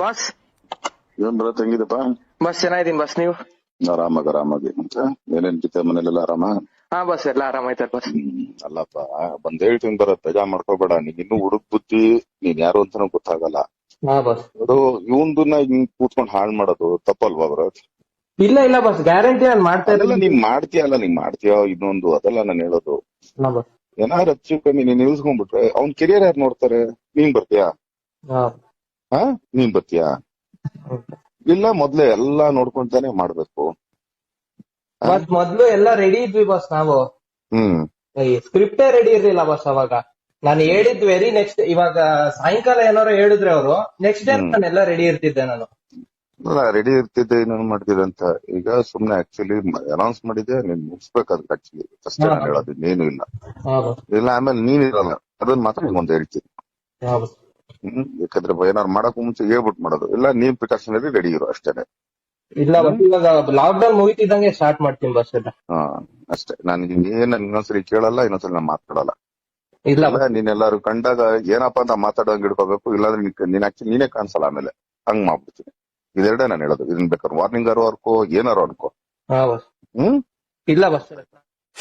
Boss ಏನ್ ಬರತ್ ಹೆಂಗಿದಪ್ಪ? Boss ಚೆನ್ನಾಗಿದ್ದೀನಿ ಬಾಸ್. ನೀವು? ಆರಾಮಾಗಿ ಏನೇನ್ ಕಿತ್ತ ಮನೇಲೆಲ್ಲ ಆರಾಮ? ಹಾ ಬಾಸ್, ಎಲ್ಲ ಆರಾಮಾಯ್ತಾರ ಬಾಸ್. ಅಲ್ಲಪ್ಪ, ಬಂದ್ ಹೇಳ್ತೀನಿ ಬರತ್, ಬೇಜಾ ಮಾಡ್ಕೋಬೇಡ. ನೀನ್ ಇನ್ನು ಹುಡುಕ್ ಬುದ್ಧಿ, ನೀನ್ ಯಾರು ಅಂತಾನೂ ಗೊತ್ತಾಗಲ್ಲ. ಹಾ ಬಾಸ್. ಅದು ಇವಂದನ್ನ ಹಿಂಗ್ ಕೂತ್ಕೊಂಡ್ ಹಾಳ್ ಮಾಡೋದು ತಪ್ಪಲ್ವಾ ಭರತ್? ಇಲ್ಲ ಬಾಸ್, ಗ್ಯಾರಂಟಿ ನಾನು ಮಾಡ್ತಾ ಅದೆಲ್ಲ ಇದ್ದೀನಿ. ನೀನ್ ಮಾಡ್ತೀಯ ಇನ್ನೊಂದು, ಅದೆಲ್ಲ ನಾನು ಹೇಳೋದು. ಹಾ ಬಾಸ್. ಏನಾದ್ರು ಹೆಚ್ಚು ಕಮ್ಮಿ ನೀನ್ ನಿಲ್ಸ್ಕೊಂಡ್ಬಿಟ್ರೆ ಅವ್ನ್ ಕೆರಿಯರ್ ಯಾರು ನೋಡ್ತಾರೆ? ನೀನ್ ಬರ್ತೀಯಾ? ಹಾ, ನೀನ್ ಬರ್ತೀಯಾ? ಇಲ್ಲ ಮೊದ್ಲೇ ಎಲ್ಲಾ ನೋಡ್ಕೊಂತಾನೆ ಮಾಡ್ಬೇಕು. ಬಾಸ್ ಮೊದ್ಲು ಎಲ್ಲ ರೆಡಿ ಇದ್ವಿ ಬಾಸ್ ನಾವು. ಹ್ಮ್ ಸ್ಕ್ರಿಪ್ಟೇ ರೆಡಿ ಇರ್ಲಿಲ್ಲ ಬಾಸ್ ಅವಾಗ. ನಾನು ಹೇಳಿದ್ ವೆರಿ ನೆಕ್ಸ್ಟ್, ಇವಾಗ ಸಾಯಂಕಾಲ ಏನಾರು ಹೇಳಿದ್ರೆ ಅವರು, ನೆಕ್ಸ್ಟ್ ಡೇ ನಾನೆಲ್ಲ ರೆಡಿ ಇರ್ತಿದ್ದೆ ನಾನು. ರೆಡಿ ಇರ್ತಿದ್ದೆ, ಇನ್ನೊಂದು ಮಾಡ್ತಿದ್ದೆ ಅಂತ. ಈಗ ಸುಮ್ನೆ ಆಕ್ಚುಲಿ ಅನೌನ್ಸ್ ಮಾಡಿದ್ದೆ, ನೀನ್ ಮುಗಿಸ್ಬೇಕಾದ್ರೆ ಆಕ್ಚುಲಿ ಅಷ್ಟೇ ನಾನು ಹೇಳೋದು, ಇನ್ನೇನು ಇಲ್ಲ. ಇಲ್ಲ ಆಮೇಲೆ ನೀನ್ ಇರಲ್ಲ, ಅದನ್ನ ಮಾತ್ರ ನಿಮ್ಗೊಂದು ಹೇಳ್ತೀನಿ. ಯಾಕಂದ್ರೆ ಏನಾರು ಮಾಡಕ್ ಮುಂಚೆ ಹೇಳ್ಬಿಟ್ಟು ಮಾಡೋದು, ಇಲ್ಲ ನೀನ್ ಪ್ರಿಕಾಷನರಿ ರೆಡಿ ಇರೋ ಅಷ್ಟೇನೆ. ಇಲ್ಲ ಬಸ್, ಇವಾಗ ಲಾಕ್ ಡೌನ್ ಮುಗಿತಿದ್ದಂಗೆ ಸ್ಟಾರ್ಟ್ ಮಾಡ್ತೀನಿ ಬಸ್ ಎಲ್ಲ. ಹಾ ಅಷ್ಟೇ. ನಾನು ಏನ್ ಇನ್ನೊಂದ್ಸರಿ ಕೇಳಲ್ಲ, ಇನ್ನೊಂದ್ಸರಿ ನಾನು ಮಾತಾಡಲ್ಲ. ಇಲ್ಲ ನೀನೆಲ್ಲಾರು ಕಂಡಾಗ ಏನಪ್ಪಾ ಅಂತ ಮಾತಾಡೋಂಗ್ ಇಡ್ಕೋಬೇಕು, ಇಲ್ಲಾಂದ್ರೆ ನೀನ್ ಆಕ್ಚುಲಿ ನೀನೇ ಕಾಣಿಸಲ್ಲ ಆಮೇಲೆ. ಹಂಗ್ ಮಾಡ್ಬಿಡ್ತೀನಿ. ಇದೆರಡೇ ನಾನು ಹೇಳೋದು. ಇದನ್ ಬೇಕಾದ್ರೆ ವಾರ್ನಿಂಗ್ ಅನ್ಕೋ, ಏನಾರು ಅನ್ಕೋ. ಇಲ್ಲ ಬಸ್.